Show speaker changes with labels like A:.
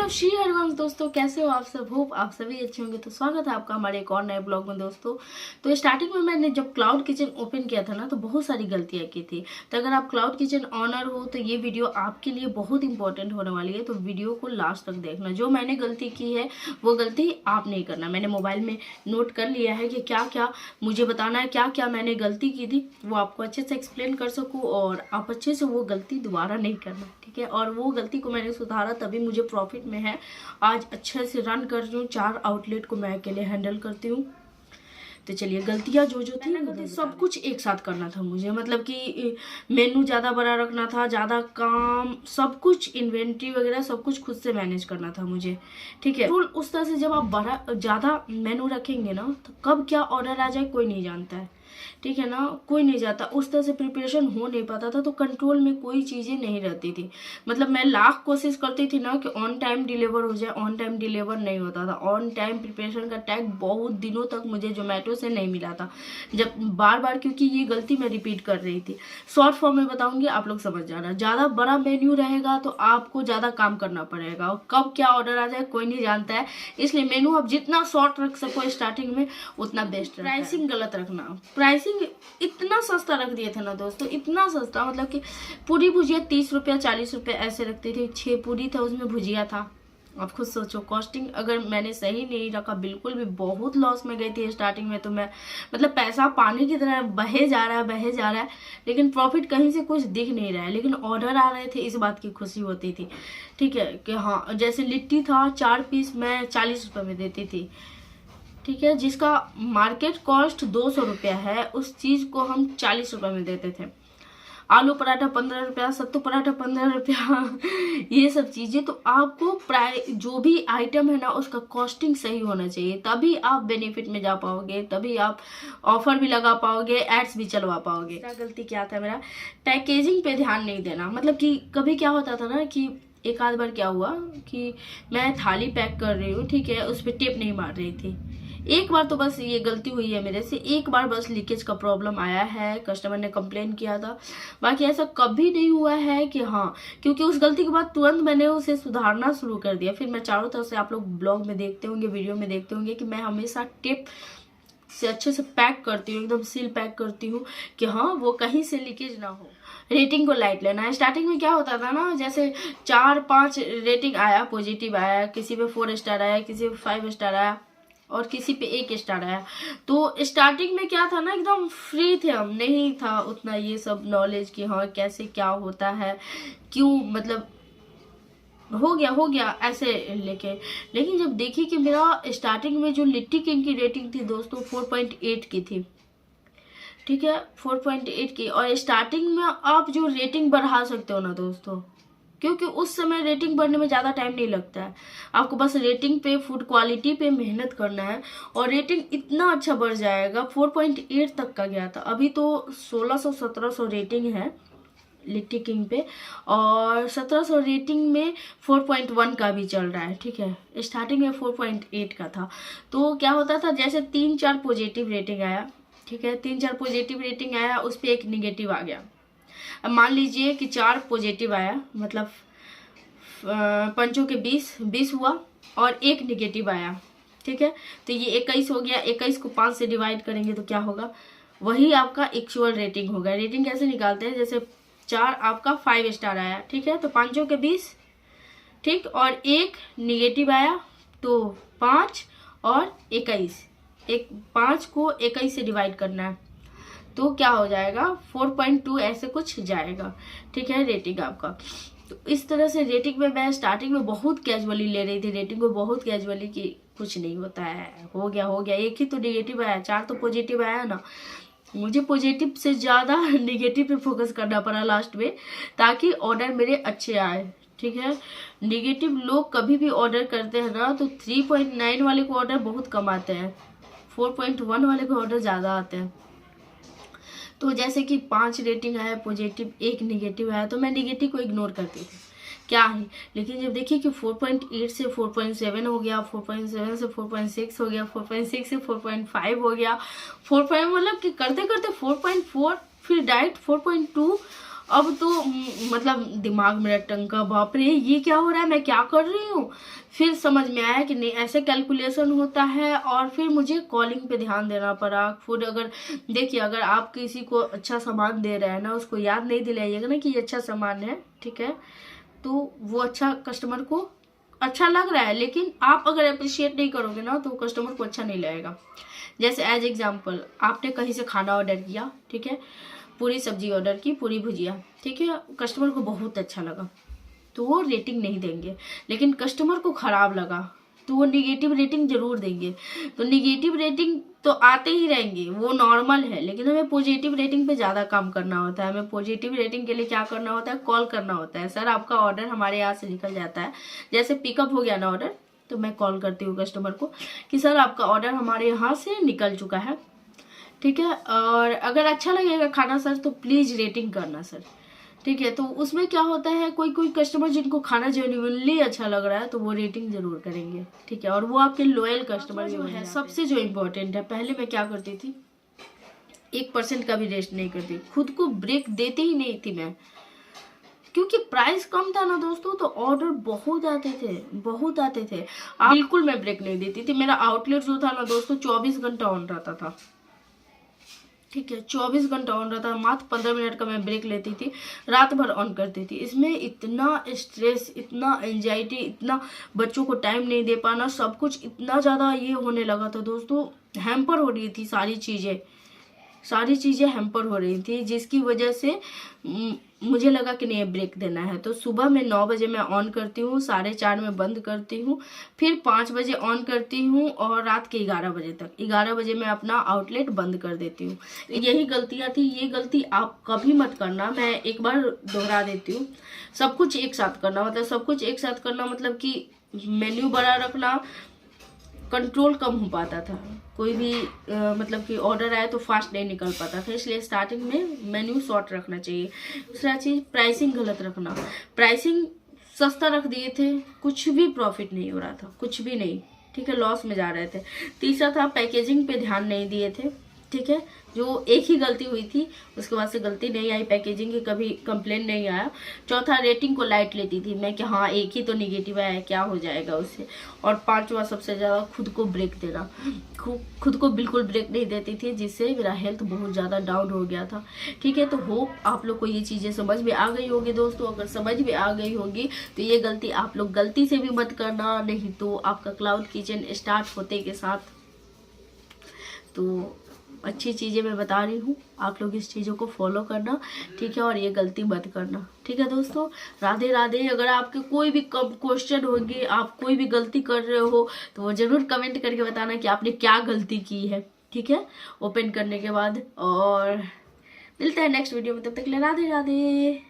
A: Hello Shri Harivansh दोस्तों, कैसे हो आप सब। होप आप सभी अच्छे होंगे। तो स्वागत है आपका हमारे एक और नए ब्लॉग में दोस्तों। तो स्टार्टिंग में मैंने जब क्लाउड किचन ओपन किया था ना, तो बहुत सारी गलतियां की थी। तो अगर आप क्लाउड किचन ऑनर हो तो ये वीडियो आपके लिए बहुत इंपॉर्टेंट होने वाली है। तो वीडियो को लास्ट तक देखना। जो मैंने गलती की है वो गलती आप नहीं करना। मैंने मोबाइल में नोट कर लिया है कि क्या क्या मुझे बताना है, क्या क्या मैंने गलती की थी, वो आपको अच्छे से एक्सप्लेन कर सकूँ और आप अच्छे से वो गलती दोबारा नहीं करना, ठीक है। और वो गलती को मैंने सुधारा, तभी मुझे प्रॉफिट में है। आज अच्छे से रन कर रही हूँ, 4 आउटलेट को मैं अकेले हैंडल करती हूँ। तो चलिए, गलतियाँ जो जो थी सब कुछ एक साथ करना था मुझे। मतलब कि मेनू ज़्यादा बड़ा रखना था, ज़्यादा काम, सब कुछ इन्वेंट्री वगैरह सब कुछ खुद से मैनेज करना था मुझे, ठीक है। रूल उस तरह से, जब आप बड़ा ज़्यादा मेनू रखेंगे ना, तो कब क्या ऑर्डर आ जाए कोई नहीं जानता है, ठीक है ना, कोई नहीं जाता। उस तरह से प्रिपरेशन हो नहीं पाता था, तो कंट्रोल में कोई चीज़ें नहीं रहती थी। मतलब मैं लाख कोशिश करती थी ना कि ऑन टाइम डिलीवर हो जाए, ऑन टाइम डिलीवर नहीं होता था। ऑन टाइम प्रिपरेशन का टैग बहुत दिनों तक मुझे जोमेटो से नहीं मिला था, जब बार बार, क्योंकि ये गलती मैं रिपीट कर रही थी। शॉर्ट फॉर्म में बताऊंगी, आप लोग समझ जाना। ज़्यादा बड़ा मेन्यू रहेगा तो आपको ज़्यादा काम करना पड़ेगा, और कब क्या ऑर्डर आ जाए कोई नहीं जानता है। इसलिए मेनू आप जितना शॉर्ट रख सको स्टार्टिंग में उतना बेस्ट। प्राइसिंग गलत रखना। प्राइसिंग इतना सस्ता रख दिया था ना दोस्तों, इतना सस्ता, मतलब कि पूरी भुजिया 30 रुपया 40 रुपया ऐसे रखती थी। 6 पूरी था, उसमें भुजिया था। आप खुद सोचो, कॉस्टिंग अगर मैंने सही नहीं रखा, बिल्कुल भी बहुत लॉस में गई थी स्टार्टिंग में। तो मैं, मतलब पैसा पानी की तरह बहे जा रहा है, लेकिन प्रॉफिट कहीं से कुछ दिख नहीं रहा है। लेकिन ऑर्डर आ रहे थे, इस बात की खुशी होती थी, ठीक है। कि हाँ, जैसे लिट्टी था 4 पीस मैं 40 रुपये में देती थी, ठीक है। जिसका मार्केट कॉस्ट 200 रुपया है, उस चीज़ को हम 40 रुपये में देते थे। आलू पराठा 15 रुपया, सत्तू पराठा 15 रुपया ये सब चीज़ें। तो आपको जो भी आइटम है ना, उसका कॉस्टिंग सही होना चाहिए, तभी आप बेनिफिट में जा पाओगे, तभी आप ऑफर भी लगा पाओगे, एड्स भी चलवा पाओगे। क्या गलती क्या था मेरा, पैकेजिंग पे ध्यान नहीं देना। मतलब कि कभी क्या होता था ना, कि एक आध बार क्या हुआ कि मैं थाली पैक कर रही हूँ, ठीक है, उस पर टेप नहीं मार रही थी। एक बार तो बस ये गलती हुई है मेरे से, एक बार बस लीकेज का प्रॉब्लम आया है, कस्टमर ने कंप्लेन किया था। बाकी ऐसा कभी नहीं हुआ है कि हाँ, क्योंकि उस गलती के बाद तुरंत मैंने उसे सुधारना शुरू कर दिया। फिर मैं चारों तरफ से, आप लोग ब्लॉग में देखते होंगे, वीडियो में देखते होंगे, कि मैं हमेशा टेप से अच्छे से पैक करती हूँ, एकदम सील पैक करती हूँ, कि हाँ वो कहीं से लीकेज ना हो। रेटिंग को लाइट लेना है। स्टार्टिंग में क्या होता था ना, जैसे 4-5 रेटिंग आया, पॉजिटिव आया, किसी पे 4 स्टार आया, किसी पे 5 स्टार आया, और किसी पे 1 स्टार आया। तो स्टार्टिंग में क्या था ना, एकदम फ्री थे हम, नहीं था उतना ये सब नॉलेज कि हाँ कैसे क्या होता है, क्यों, मतलब हो गया ऐसे लेके। लेकिन जब देखी कि मेरा स्टार्टिंग में जो लिट्टी किंग की रेटिंग थी दोस्तों 4.8 की थी, ठीक है, 4.8 की। और स्टार्टिंग में आप जो रेटिंग बढ़ा सकते हो ना दोस्तों, क्योंकि उस समय रेटिंग बढ़ने में ज़्यादा टाइम नहीं लगता है, आपको बस रेटिंग पे, फूड क्वालिटी पे मेहनत करना है, और रेटिंग इतना अच्छा बढ़ जाएगा। 4.8 तक का गया था, अभी तो 1600-1700 रेटिंग है लिट्टी किंग पे, और 1700 रेटिंग में 4.1 का भी चल रहा है, ठीक है। स्टार्टिंग में 4.8 का था। तो क्या होता था, जैसे 3-4 पॉजिटिव रेटिंग आया, ठीक है, 3-4 पॉजिटिव रेटिंग आया, उस पर 1 निगेटिव आ गया। अब मान लीजिए कि 4 पॉजिटिव आया, मतलब 5 के 20 हुआ, और 1 निगेटिव आया, ठीक है। तो ये 21 हो गया। 21 को 5 से डिवाइड करेंगे तो क्या होगा, वही आपका एक्चुअल रेटिंग होगा। रेटिंग कैसे निकालते हैं, जैसे 4 आपका 5 स्टार आया, ठीक है, तो 5 के 20, ठीक, और 1 निगेटिव आया, तो 5 और 21, 5 को 21 से डिवाइड करना है, तो क्या हो जाएगा 4.2 ऐसे कुछ जाएगा, ठीक है, रेटिंग आपका। तो इस तरह से रेटिंग में मैं स्टार्टिंग में बहुत कैजुअली ले रही थी रेटिंग को, बहुत कैजुअली, कि कुछ नहीं होता है, हो गया। एक ही तो निगेटिव आया, 4 तो पॉजिटिव आया ना। मुझे पॉजिटिव से ज़्यादा निगेटिव पे फोकस करना पड़ा लास्ट में, ताकि ऑर्डर मेरे अच्छे आए, ठीक है। निगेटिव लोग कभी भी ऑर्डर करते हैं ना, तो 3.9 वाले को ऑर्डर बहुत कम आते हैं, 4.1 वाले को ऑर्डर ज़्यादा आते हैं। तो जैसे कि 5 रेटिंग आया पॉजिटिव, 1 निगेटिव आया, तो मैं निगेटिव को इग्नोर करती थी, क्या है। लेकिन जब देखिए कि 4.8 से 4.7 हो गया, 4.7 से 4.6 हो गया, 4.6 से 4.5 हो गया, 4. मतलब कि करते करते 4.4, फिर डायरेक्ट 4.2, अब तो मतलब दिमाग मेरा टंका, बाप रे ये क्या हो रहा है, मैं क्या कर रही हूँ। फिर समझ में आया कि नहीं ऐसे कैलकुलेशन होता है, और फिर मुझे कॉलिंग पे ध्यान देना पड़ा। फिर अगर देखिए, अगर आप किसी को अच्छा सामान दे रहे हैं ना, उसको याद नहीं दिलाइएगा ना कि ये अच्छा सामान है, ठीक है, तो वो अच्छा कस्टमर को अच्छा लग रहा है, लेकिन आप अगर अप्रिशिएट नहीं करोगे ना तो कस्टमर को अच्छा नहीं लगेगा। जैसे एज एग्जाम्पल, आपने कहीं से खाना ऑर्डर किया, ठीक है, पूरी सब्जी ऑर्डर की, पूरी भुजिया, ठीक है, कस्टमर को बहुत अच्छा लगा तो वो रेटिंग नहीं देंगे। लेकिन कस्टमर को खराब लगा तो वो निगेटिव रेटिंग जरूर देंगे। तो निगेटिव रेटिंग तो आते ही रहेंगे, वो नॉर्मल है, लेकिन हमें पॉजिटिव रेटिंग पे ज़्यादा काम करना होता है। हमें पॉजिटिव रेटिंग के लिए क्या करना होता है, कॉल करना होता है। सर आपका ऑर्डर हमारे यहाँ से निकल जाता है, जैसे पिकअप हो गया ना ऑर्डर, तो मैं कॉल करती हूँ कस्टमर को कि सर आपका ऑर्डर हमारे यहाँ से निकल चुका है, ठीक है, और अगर अच्छा लगेगा खाना सर तो प्लीज़ रेटिंग करना सर, ठीक है। तो उसमें क्या होता है, कोई कोई कस्टमर जिनको खाना जेन्युइनली अच्छा लग रहा है तो वो रेटिंग जरूर करेंगे, ठीक है, और वो आपके लॉयल कस्टमर जो है। सबसे जो इम्पोर्टेंट है, पहले मैं क्या करती थी, 1% का भी रेस्ट नहीं करती, खुद को ब्रेक देती ही नहीं थी मैं, क्योंकि प्राइस कम था ना दोस्तों, तो ऑर्डर बहुत आते थे, बहुत आते थे। बिल्कुल मैं ब्रेक नहीं देती थी। मेरा आउटलेट जो था ना दोस्तों 24 घंटा ऑन रहता था, ठीक है, 24 घंटा ऑन रहता है। मात्र 15 मिनट का मैं ब्रेक लेती थी, रात भर ऑन करती थी। इसमें इतना स्ट्रेस, इतना एंजाइटी, इतना बच्चों को टाइम नहीं दे पाना, सब कुछ इतना ज़्यादा ये होने लगा था दोस्तों, हैम्पर हो रही थी सारी चीज़ें हैम्पर हो रही थी, जिसकी वजह से मुझे लगा कि नहीं ब्रेक देना है। तो सुबह में 9 बजे मैं ऑन करती हूँ, 4:30 में बंद करती हूँ, फिर 5 बजे ऑन करती हूँ, और रात के 11 बजे तक, 11 बजे मैं अपना आउटलेट बंद कर देती हूँ। यही गलतियाँ थी, ये गलती आप कभी मत करना। मैं एक बार दोहरा देती हूँ, सब कुछ एक साथ करना, मतलब सब कुछ एक साथ करना मतलब कि मेन्यू बड़ा रखना, कंट्रोल कम हो पाता था, कोई भी मतलब कि ऑर्डर आए तो फास्ट नहीं निकल पाता था, इसलिए स्टार्टिंग में मेन्यू शॉर्ट रखना चाहिए। दूसरा चीज़, प्राइसिंग गलत रखना, प्राइसिंग सस्ता रख दिए थे, कुछ भी प्रॉफिट नहीं हो रहा था, कुछ भी नहीं, ठीक है, लॉस में जा रहे थे। तीसरा था, पैकेजिंग पे ध्यान नहीं दिए थे, ठीक है, जो एक ही गलती हुई थी, उसके बाद से गलती नहीं आई, पैकेजिंग की कभी कंप्लेन नहीं आया। चौथा, रेटिंग को लाइट लेती थी मैं कि हाँ एक ही तो निगेटिव आया, क्या हो जाएगा उससे। और पांचवा, सबसे ज़्यादा खुद को ब्रेक देना, खुद को बिल्कुल ब्रेक नहीं देती थी, जिससे मेरा हेल्थ बहुत ज़्यादा डाउन हो गया था, ठीक है। तो होप आप लोग को ये चीज़ें समझ में आ गई होगी दोस्तों। अगर समझ में आ गई होगी तो ये गलती आप लोग गलती से भी मत करना, नहीं तो आपका क्लाउड किचन स्टार्ट होते के साथ, तो अच्छी चीज़ें मैं बता रही हूँ, आप लोग इस चीज़ों को फॉलो करना, ठीक है, और ये गलती मत करना, ठीक है दोस्तों। राधे राधे। अगर आपके कोई भी क्वेश्चन होंगे, आप कोई भी गलती कर रहे हो तो वो ज़रूर कमेंट करके बताना कि आपने क्या गलती की है, ठीक है, ओपन करने के बाद। और मिलते हैं नेक्स्ट वीडियो में, तब तक के लिए राधे राधे।